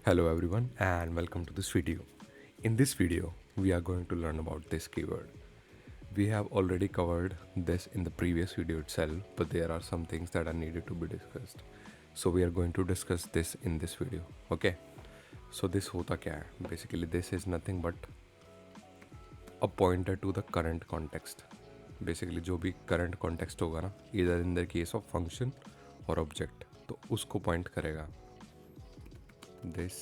Hello everyone and welcome to this video. In this video, we are going to learn about this keyword. We have already covered this in the previous video itself, but there are some things that are needed to be discussed. So we are going to discuss this in this video. Okay. So this होता क्या है? Basically this is nothing but a pointer to the current context. Basically जो भी current context होगा ना, either in the case of function or object, तो उसको point करेगा. This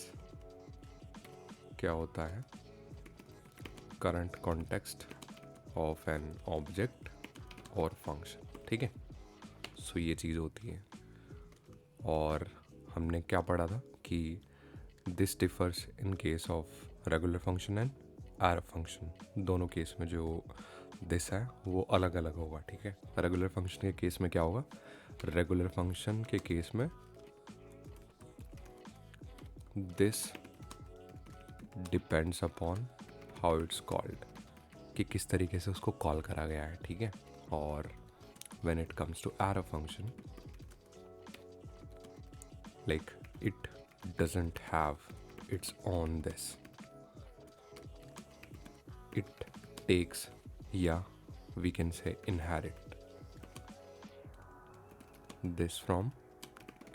क्या होता है? Current context of an object और फंक्शन. ठीक है, सो ये चीज़ होती है. और हमने क्या पढ़ा था कि this differs in case of regular function and error function. दोनों केस में जो दिस है वो अलग अलग होगा. ठीक है, रेगुलर फंक्शन के केस में क्या होगा? रेगुलर फंक्शन के केस में this depends upon how it's called, कि किस तरीके से उसको कॉल करा गया है. ठीक है, और when it comes to error function, like it doesn't have its own this. It takes या we can say inherit this from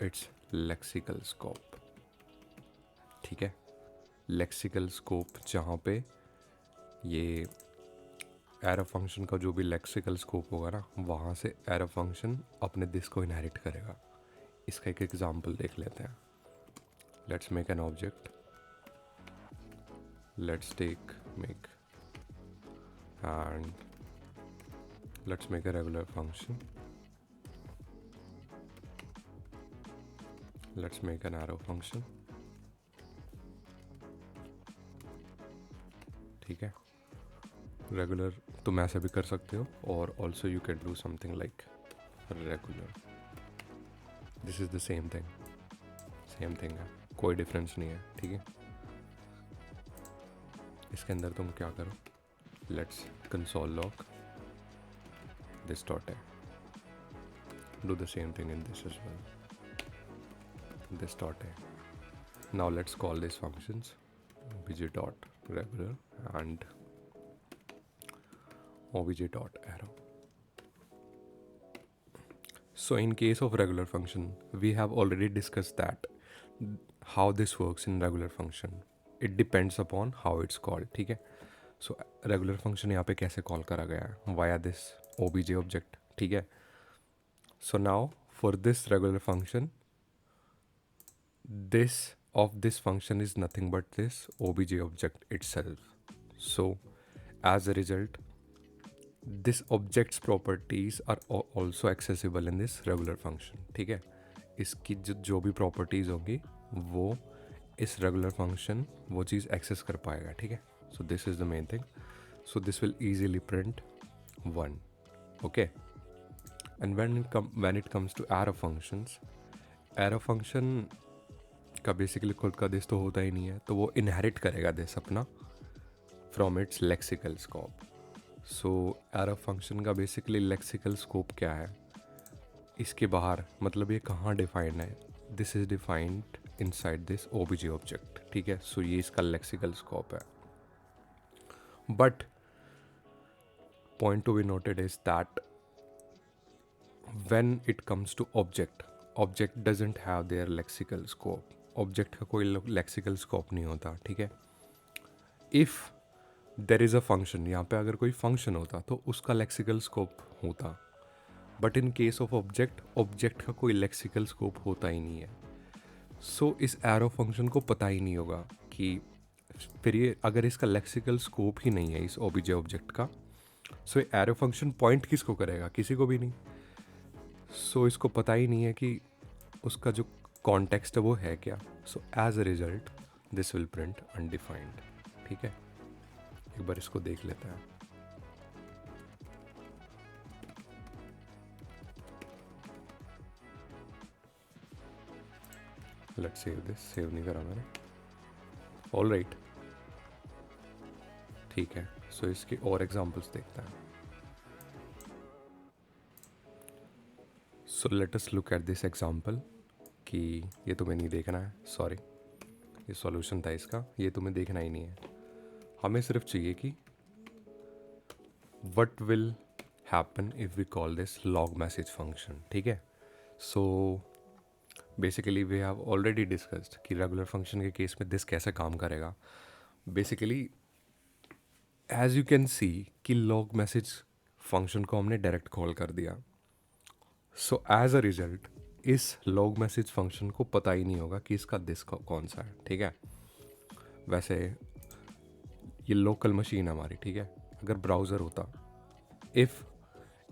its lexical scope. ठीक है, लेक्सिकल स्कोप जहाँ पे ये एरर फंक्शन का जो भी लेक्सिकल स्कोप होगा ना, वहाँ से एरर फंक्शन अपने दिस को इनहेरिट करेगा. इसका एक एग्जांपल देख लेते हैं. Let's make an object. Let's make and let's make a regular function. Let's make an error function. ठीक है, रेगुलर तुम ऐसे भी कर सकते हो, और also you can do something like regular. This is the same thing है, कोई डिफरेंस नहीं है. ठीक है, इसके अंदर तुम क्या करो? Let's console log this dot है. Do the same thing in this as well. This dot है. Now let's call this functions obj dot regular and obj dot arrow. So in case of regular function, we have already discussed that how this works in regular function. It depends upon how it's called. ठीक है, so regular function यहाँ पे कैसे call करा गया है? via this obj object. ठीक है, so now for this regular function, this of this function is nothing but this obj object itself. So as a result, this object's properties are also accessible in this regular function. ठीक है, इसकी जो भी properties होंगी वो इस regular function वो चीज़ access कर पाएगा. ठीक है, so this is the main thing. So this will easily print 1. okay, and when it comes to arrow functions, arrow function का बेसिकली खुद का दिस तो होता ही नहीं है, तो वो इनहेरिट करेगा दिस अपना from its lexical scope. So error function का बेसिकली लेक्सिकल स्कोप क्या है? इसके बाहर, मतलब ये कहाँ डिफाइंड है? This is defined inside this OBJ object. ठीक है, सो ये इसका लेक्सिकल स्कोप है. But point to be noted is that when it comes to object doesn't have their lexical scope. Object का कोई लेक्सिकल स्कोप नहीं होता. ठीक है, if there is a function, यहाँ पे अगर कोई फंक्शन होता तो उसका लेक्सिकल स्कोप होता. But in case of object का कोई लेक्सिकल स्कोप होता ही नहीं है. सो इस एरो फंक्शन को पता ही नहीं होगा कि फिर ये अगर इसका लेक्सिकल स्कोप ही नहीं है इस ओबीजे ऑब्जेक्ट का, सो एरो फंक्शन पॉइंट किसको करेगा? किसी को भी नहीं. सो इसको पता ही नहीं है कि उसका जो कॉन्टेक्स्ट है वो है क्या. So as a result this will print undefined. ठीक है, एक बार इसको देख लेते हैं. Let's save this. सेव नहीं करा मैंने. ऑल राइट, ठीक है. सो इसके और एग्जांपल्स देखते हैं. So let us look at this example. कि ये तुम्हें नहीं देखना है, सॉरी, ये सॉल्यूशन था इसका, ये तुम्हें देखना ही नहीं है। हमें सिर्फ चाहिए कि what will happen if we call this log message function, ठीक है। So basically we have already discussed कि रेगुलर फंक्शन के केस में दिस कैसे काम करेगा। Basically as you can see कि लॉग मैसेज फंक्शन को हमने डायरेक्ट कॉल कर दिया। सो एज अ रिजल्ट इस लॉग मैसेज फंक्शन को पता ही नहीं होगा कि इसका दिस कौन सा है, ठीक है। वैसे ये लोकल मशीन है हमारी, ठीक है। अगर ब्राउज़र होता, if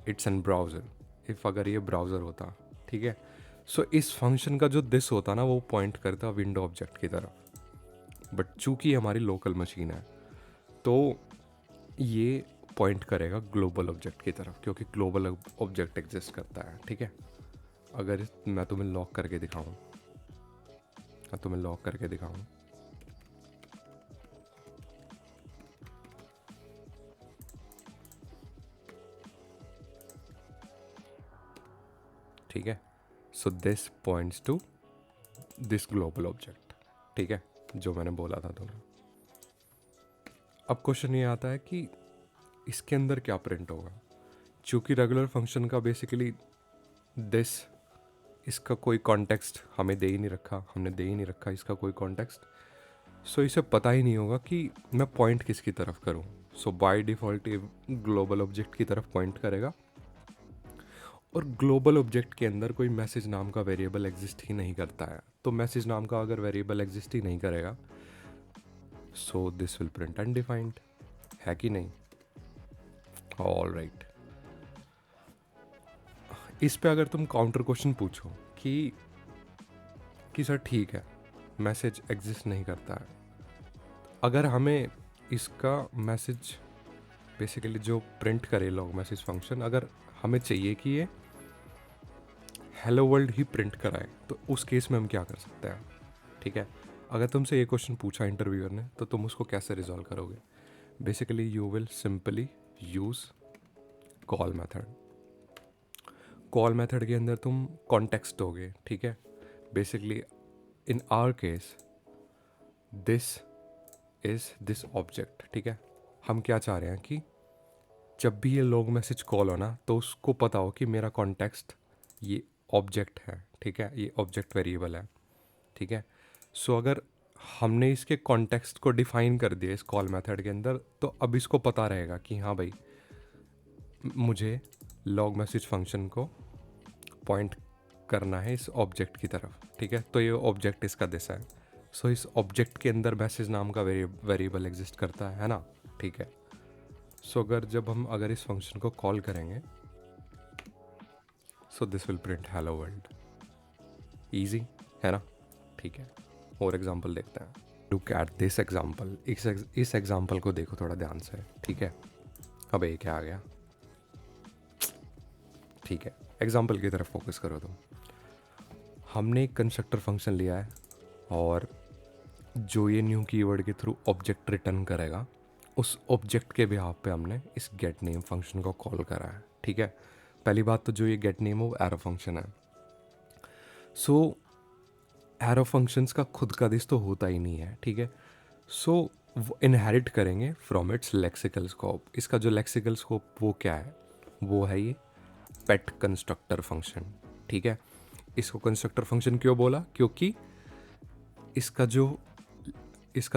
it's an browser, if अगर ये ब्राउज़र होता, ठीक है, सो इस फंक्शन का जो दिस होता ना वो पॉइंट करता विंडो ऑब्जेक्ट की तरफ। बट चूंकि हमारी लोकल मशीन है तो ये पॉइंट करेगा ग्लोबल ऑब्जेक्ट की तरफ, क्योंकि ग्लोबल ऑब्जेक्ट एग्जिस्ट करता है, ठीक है। अगर मैं तुम्हें लॉक करके दिखाऊं, ठीक है। So this points to this global object, ठीक है, जो मैंने बोला था तुम्हें। अब क्वेश्चन ये आता है कि इसके अंदर क्या प्रिंट होगा। चूँकि रेगुलर फंक्शन का बेसिकली दिस, इसका कोई कॉन्टेक्स्ट हमें दे ही नहीं रखा, हमने दे ही नहीं रखा इसका कोई कॉन्टेक्स्ट। सो इसे पता ही नहीं होगा कि मैं पॉइंट किसकी तरफ करूं। सो बाय डिफ़ॉल्ट ये ग्लोबल ऑब्जेक्ट की तरफ पॉइंट करेगा, और ग्लोबल ऑब्जेक्ट के अंदर कोई मैसेज नाम का वेरिएबल एग्जिस्ट ही नहीं करता है। तो मैसेज नाम का अगर वेरिएबल एग्जिस्ट ही नहीं करेगा, so this will print undefined, है कि नहीं। All right. इस पे अगर तुम काउंटर क्वेश्चन पूछो कि सर ठीक है मैसेज एग्जिस्ट नहीं करता है, अगर हमें इसका मैसेज बेसिकली जो प्रिंट करे लॉग मैसेज फंक्शन, अगर हमें चाहिए कि ये हेलो वर्ल्ड ही प्रिंट कराए, तो उस केस में हम क्या कर सकते हैं, ठीक है। अगर तुमसे ये क्वेश्चन पूछा इंटरव्यूअर ने तो तुम उसको कैसे रिजॉल्व करोगे। Basically you will simply use call method. Call method के अंदर तुम कॉन्टेक्स्ट दोगे, ठीक है। Basically in our case this is this object, ठीक है। हम क्या चाह रहे हैं कि जब भी ये लॉग मैसेज कॉल हो ना तो उसको पता हो कि मेरा कॉन्टेक्स्ट ये ऑब्जेक्ट है, ठीक है, ये ऑब्जेक्ट वेरिएबल है, ठीक है। सो अगर हमने इसके कॉन्टेक्स्ट को डिफाइन कर दिया इस कॉल मेथड के अंदर, तो अब इसको पता रहेगा कि हाँ भाई मुझे लॉग मैसेज फंक्शन को पॉइंट करना है इस ऑब्जेक्ट की तरफ, ठीक है। तो ये ऑब्जेक्ट इसका दिस है। सो इस ऑब्जेक्ट के अंदर मैसेज नाम का वेरिएबल एग्जिस्ट करता है ना, ठीक है। सो अगर इस फंक्शन को कॉल करेंगे, so this will print hello world. Easy है ना, ठीक है। और एग्जांपल देखते हैं। Look at this example. इस एग्जांपल को देखो थोड़ा ध्यान से, ठीक है। अब ये क्या आ गया, ठीक है। एग्जांपल की तरफ फोकस करो तुम। हमने एक कंस्ट्रक्टर फंक्शन लिया है और जो ये न्यू कीवर्ड के थ्रू ऑब्जेक्ट रिटर्न करेगा, उस ऑब्जेक्ट के बिहाफ पे हमने इस गेट नेम फंक्शन को कॉल करा है, ठीक है। पहली बात तो जो ये गेट नेम वो एरो फंक्शन है। सो एरो फंक्शंस का खुद का दिस तो होता ही नहीं है, ठीक है। सो वो इनहेरिट करेंगे फ्रॉम इट्स लेक्सिकल स्कोप। इसका जो लेक्सिकल स्कोप वो क्या है, वो है ये पेट कंस्ट्रक्टर फंक्शन, ठीक है। इसको कंस्ट्रक्टर फंक्शन क्यों बोला, क्योंकि इसका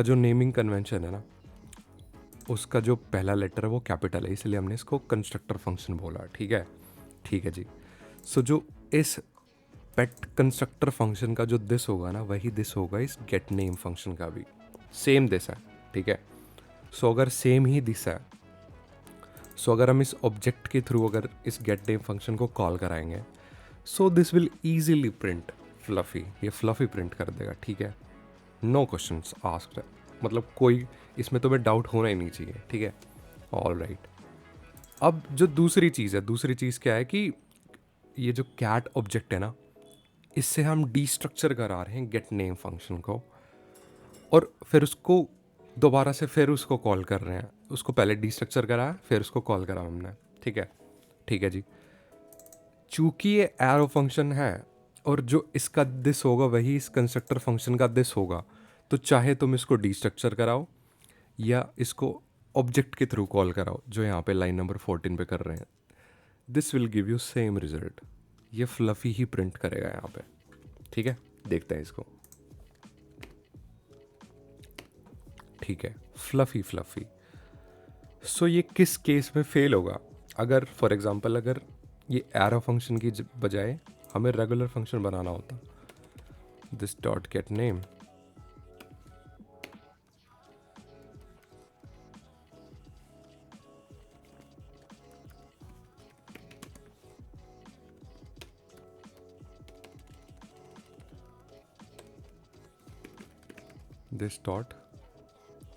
जो नेमिंग कन्वेंशन है ना, उसका जो पहला लेटर है वो कैपिटल है, इसलिए हमने इसको कंस्ट्रक्टर फंक्शन बोला, ठीक है। ठीक है जी। सो जो इस पेट कंस्ट्रक्टर फंक्शन का जो दिस होगा ना, वही दिस होगा इस गेट नेम फंक्शन का भी, सेम दिस है, ठीक है। सो अगर सेम ही दिस है, सो अगर हम इस ऑब्जेक्ट के थ्रू अगर इस गेट नेम फंक्शन को कॉल कराएंगे, so this will easily print fluffy, ये फ्लफी प्रिंट कर देगा, ठीक है। नो क्वेश्चंस आस्क्ड, मतलब कोई इसमें तुम्हें डाउट होना ही नहीं चाहिए, ठीक है। All right. अब जो दूसरी चीज़ क्या है कि ये जो कैट ऑब्जेक्ट है ना, इससे हम डीस्ट्रक्चर करा रहे हैं गेट नेम फंक्शन को, और फिर उसको दोबारा से फिर उसको कॉल कर रहे हैं। उसको पहले डीस्ट्रक्चर कराया, फिर उसको कॉल करा हमने, ठीक है। ठीक है जी। चूंकि ये एरो फंक्शन है और जो इसका दिस होगा वही इस कंस्ट्रक्टर फंक्शन का दिस होगा, तो चाहे तुम इसको डीस्ट्रक्चर कराओ या इसको ऑब्जेक्ट के थ्रू कॉल कराओ, जो यहाँ पे लाइन नंबर 14 पे कर रहे हैं, this will give you same result. ये फ्लफी ही प्रिंट करेगा यहाँ पे। ठीक है, देखते हैं इसको। ठीक है, फ्लफी फ्लफी। सो ये किस केस में फेल होगा? अगर फॉर एग्जांपल अगर ये एरो फंक्शन की बजाय हमें रेगुलर फंक्शन बनाना होता, this dot gate name, this dot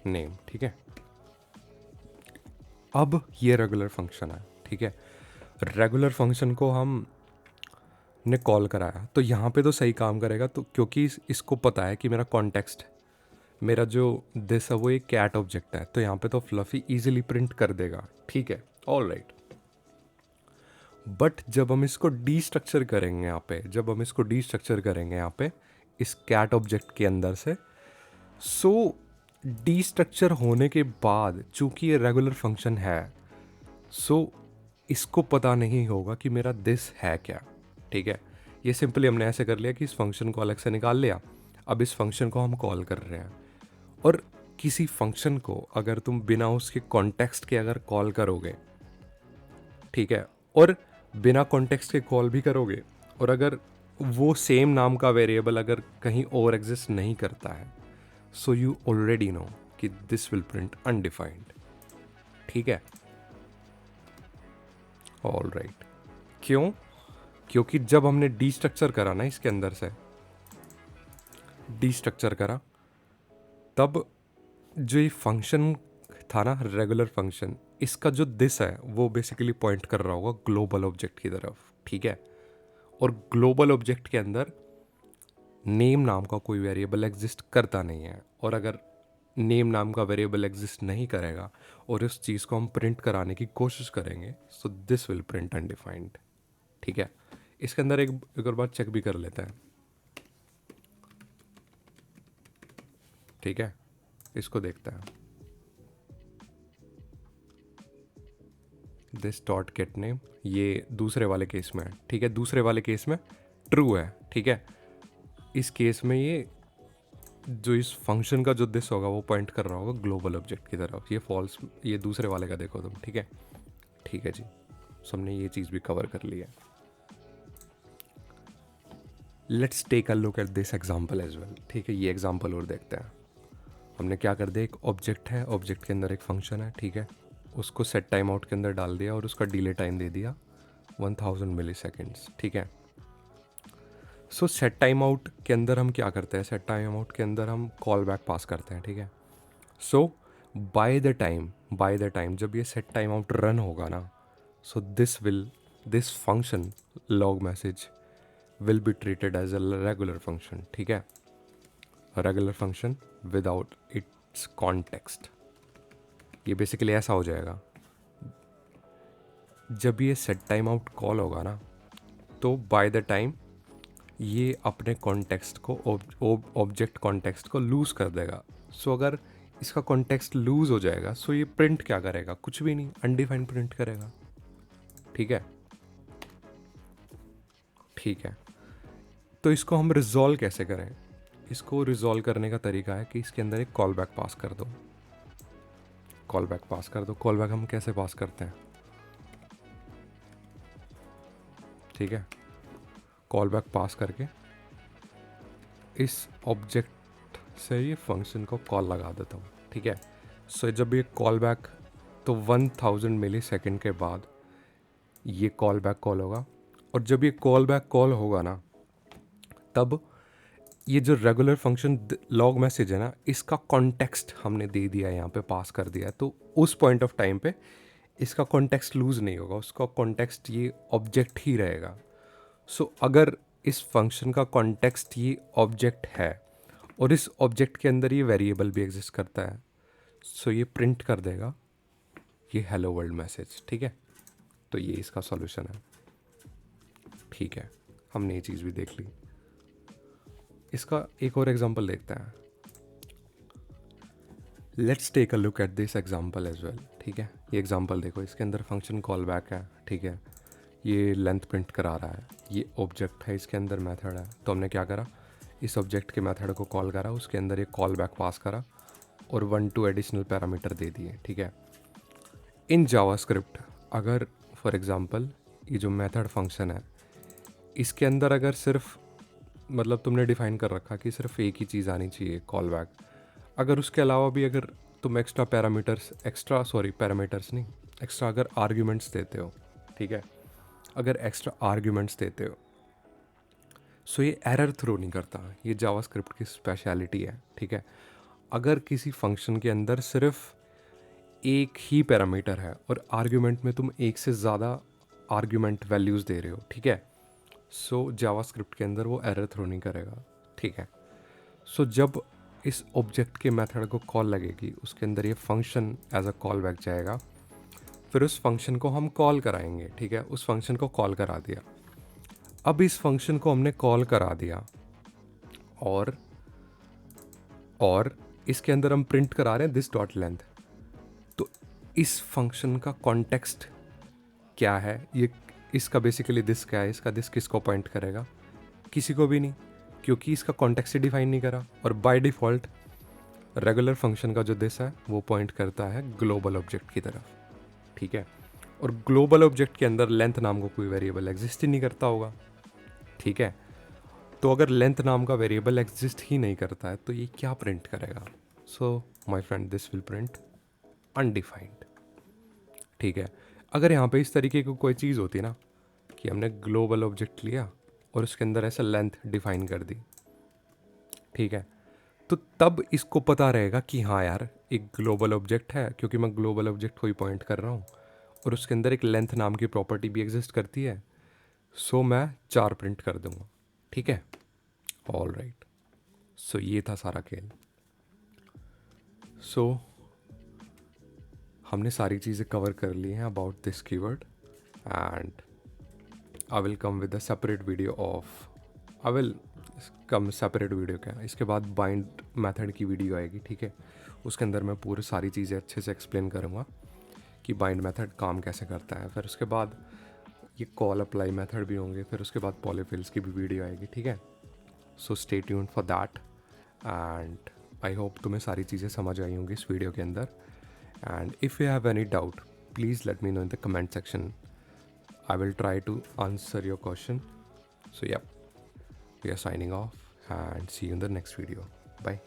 name. ठीक है, अब ये रेगुलर फंक्शन है। ठीक है, रेगुलर फंक्शन को हम ने कॉल कराया तो यहाँ पे तो सही काम करेगा, तो क्योंकि इसको पता है कि मेरा कॉन्टेक्स्ट, मेरा जो दिस है वो एक कैट ऑब्जेक्ट है, तो यहाँ पे तो फ्लफी इजीली प्रिंट कर देगा। ठीक है, ऑल राइट। बट जब हम इसको डीस्ट्रक्चर करेंगे यहाँ पे, जब हम इसको डीस्ट्रक्चर करेंगे यहाँ पे इस कैट ऑब्जेक्ट के अंदर से, सो डीस्ट्रक्चर होने के बाद चूंकि ये रेगुलर फंक्शन है, सो इसको पता नहीं होगा कि मेरा दिस है क्या। ठीक है, ये सिंपली हमने ऐसे कर लिया कि इस फंक्शन को अलग से निकाल लिया, अब इस फंक्शन को हम कॉल कर रहे हैं। और किसी फंक्शन को अगर तुम बिना उसके कॉन्टेक्स्ट के अगर कॉल करोगे, ठीक है, और बिना कॉन्टेक्स्ट के कॉल भी करोगे, और अगर वो सेम नाम का वेरिएबल अगर कहीं और एग्जिस्ट नहीं करता है, सो यू ऑलरेडी नो कि दिस विल प्रिंट अनडिफाइंड। ठीक है, ऑल राइट। क्यों? क्योंकि जब हमने डीस्ट्रक्चर करा ना, इसके अंदर से डीस्ट्रक्चर करा, तब जो ये फंक्शन था ना रेगुलर फंक्शन, इसका जो दिस है वो बेसिकली पॉइंट कर रहा होगा ग्लोबल ऑब्जेक्ट की तरफ। ठीक है, और ग्लोबल ऑब्जेक्ट के अंदर नेम नाम का कोई वेरिएबल एग्जिस्ट करता नहीं है, और अगर नेम नाम का वेरिएबल एग्जिस्ट नहीं करेगा और इस चीज़ को हम प्रिंट कराने की कोशिश करेंगे, so this will print undefined. ठीक है, इसके अंदर एक और बात चेक भी कर लेते हैं। ठीक है, इसको देखते हैं, दिस डॉट गेट नेम, ये दूसरे वाले केस में है। ठीक है, दूसरे वाले केस में ट्रू है। ठीक है, इस केस में ये जो इस फंक्शन का जो दिस होगा वो पॉइंट कर रहा होगा ग्लोबल ऑब्जेक्ट की तरफ, ये फॉल्स, ये दूसरे वाले का देखो तुम। ठीक है, ठीक है जी, सो हमने ये चीज़ भी कवर कर ली है। Let's take a look at this example as well. ठीक है, ये एग्जाम्पल और देखते हैं। हमने क्या कर दिया, एक ऑब्जेक्ट है, ऑब्जेक्ट के अंदर एक फंक्शन है। ठीक है, उसको सेट टाइम आउट के अंदर डाल दिया और उसका डिले टाइम दे दिया 1000 मिली सेकेंड्स। ठीक है, सो सेट टाइम आउट के अंदर हम क्या करते हैं, सेट टाइम आउट के अंदर हम कॉल बैक पास करते हैं। ठीक है, सो बाय द टाइम जब ये सेट टाइम आउट रन होगा ना, so this function log message will be treated as a regular function. ठीक है, regular function without its context. ये बेसिकली ऐसा हो जाएगा, जब ये सेट टाइम आउट कॉल होगा ना, तो बाय द टाइम ये अपने कॉन्टेक्स्ट को, ऑब्जेक्ट कॉन्टेक्स्ट को लूज कर देगा। सो अगर इसका कॉन्टेक्स्ट लूज हो जाएगा, सो ये प्रिंट क्या करेगा, कुछ भी नहीं, अनडिफाइंड प्रिंट करेगा। ठीक है, ठीक है, तो इसको हम रिजॉल्व कैसे करें? इसको रिजॉल्व करने का तरीका है कि इसके अंदर एक कॉल बैक पास कर दो। कॉल बैक पास कर दो। कॉल बैक हम कैसे पास करते हैं? ठीक है, कॉल बैक पास करके इस ऑब्जेक्ट से ये फंक्शन को कॉल लगा देता हूँ। ठीक है, सो जब ये कॉल बैक, तो 1000 मिली सेकेंड के बाद ये कॉल बैक कॉल होगा, और जब ये कॉल बैक कॉल होगा ना, तब ये जो रेगुलर फंक्शन लॉग मैसेज है ना, इसका कॉन्टेक्स्ट हमने दे दिया है, यहाँ पे पास कर दिया है, तो उस पॉइंट ऑफ टाइम पे इसका कॉन्टेक्स्ट लूज नहीं होगा, उसका कॉन्टेक्स्ट ये ऑब्जेक्ट ही रहेगा। सो अगर इस फंक्शन का कॉन्टेक्स्ट ये ऑब्जेक्ट है और इस ऑब्जेक्ट के अंदर ये वेरिएबल भी एग्जिस्ट करता है, सो ये प्रिंट कर देगा ये हेलो वर्ल्ड मैसेज। ठीक है, तो ये इसका सॉल्यूशन है। ठीक है, हमने ये चीज़ भी देख ली। इसका एक और एग्जांपल देखते हैं। Let's take a look at this example as well, ठीक है। ये एग्जांपल देखो, इसके अंदर फंक्शन कॉल बैक है, ठीक है। ये लेंथ प्रिंट करा रहा है, ये ऑब्जेक्ट है, इसके अंदर मेथड है। तो हमने क्या करा, इस ऑब्जेक्ट के मेथड को कॉल करा, उसके अंदर ये कॉल बैक पास करा और 1-2 एडिशनल पैरामीटर दे दिए, ठीक है। इन जावास्क्रिप्ट अगर फॉर एग्जांपल ये जो मेथड फंक्शन है, इसके अंदर अगर सिर्फ मतलब तुमने डिफाइन कर रखा कि सिर्फ एक ही चीज़ आनी चाहिए, कॉल बैक, अगर उसके अलावा भी अगर तुम पैरामीटर्स नहीं, एक्स्ट्रा अगर आर्ग्यूमेंट्स देते हो, ठीक है, अगर एक्स्ट्रा आर्ग्यूमेंट्स देते हो, सो ये एरर थ्रो नहीं करता। ये जावास्क्रिप्ट की स्पेशलिटी है, ठीक है। अगर किसी फंक्शन के अंदर सिर्फ एक ही पैरामीटर है और आर्ग्यूमेंट में तुम एक से ज़्यादा आर्ग्यूमेंट वैल्यूज़ दे रहे हो, ठीक है, सो जावास्क्रिप्ट के अंदर वो एरर थ्रो नहीं करेगा, ठीक है। सो जब इस ऑब्जेक्ट के मेथड को कॉल लगेगी, उसके अंदर ये function as a callback जाएगा, फिर उस फंक्शन को हम कॉल कराएंगे, ठीक है। उस फंक्शन को कॉल करा दिया, अब इस फंक्शन को हमने कॉल करा दिया और इसके अंदर हम प्रिंट करा रहे हैं दिस डॉट लेंथ। तो इस फंक्शन का कॉन्टेक्स्ट क्या है, ये इसका बेसिकली दिस क्या है, इसका दिस किसको पॉइंट करेगा, किसी को भी नहीं, क्योंकि इसका कॉन्टेक्स्ट ही डिफाइन नहीं करा। और बाय डिफ़ॉल्ट रेगुलर फंक्शन का जो दिस है वो पॉइंट करता है ग्लोबल ऑब्जेक्ट की तरफ, ठीक है। और ग्लोबल ऑब्जेक्ट के अंदर लेंथ नाम का कोई वेरिएबल एग्जिस्ट ही नहीं करता होगा, ठीक है। तो अगर लेंथ नाम का वेरिएबल एग्जिस्ट ही नहीं करता है तो ये क्या प्रिंट करेगा, so my friend this will print undefined, ठीक है। अगर यहाँ पे इस तरीके की कोई चीज़ होती ना कि हमने ग्लोबल ऑब्जेक्ट लिया और उसके अंदर ऐसा लेंथ डिफाइन कर दी, ठीक है, तो तब इसको पता रहेगा कि हाँ यार एक ग्लोबल ऑब्जेक्ट है, क्योंकि मैं ग्लोबल ऑब्जेक्ट को ही पॉइंट कर रहा हूँ और उसके अंदर एक लेंथ नाम की प्रॉपर्टी भी एग्जिस्ट करती है, सो मैं 4 प्रिंट कर दूंगा, ठीक है। ऑल राइट, सो ये था सारा खेल। सो हमने सारी चीज़ें कवर कर ली हैं about this keyword and I will come with a separate video of I will come separate video क्या, इसके बाद बाइंड मेथड की वीडियो आएगी, ठीक है। उसके अंदर मैं पूरी सारी चीज़ें अच्छे से एक्सप्लेन करूँगा कि बाइंड मेथड काम कैसे करता है। फिर उसके बाद ये कॉल अप्लाई मेथड भी होंगे, फिर उसके बाद पॉलीफिल्स की भी वीडियो आएगी, ठीक है। So stay tuned for that and I hope तुम्हें सारी चीज़ें समझ आई होंगी इस वीडियो के अंदर। And if you have any doubt please let me know in the comment section, I will try to answer your question. So, yeah, we are signing off and see you in the next video. Bye.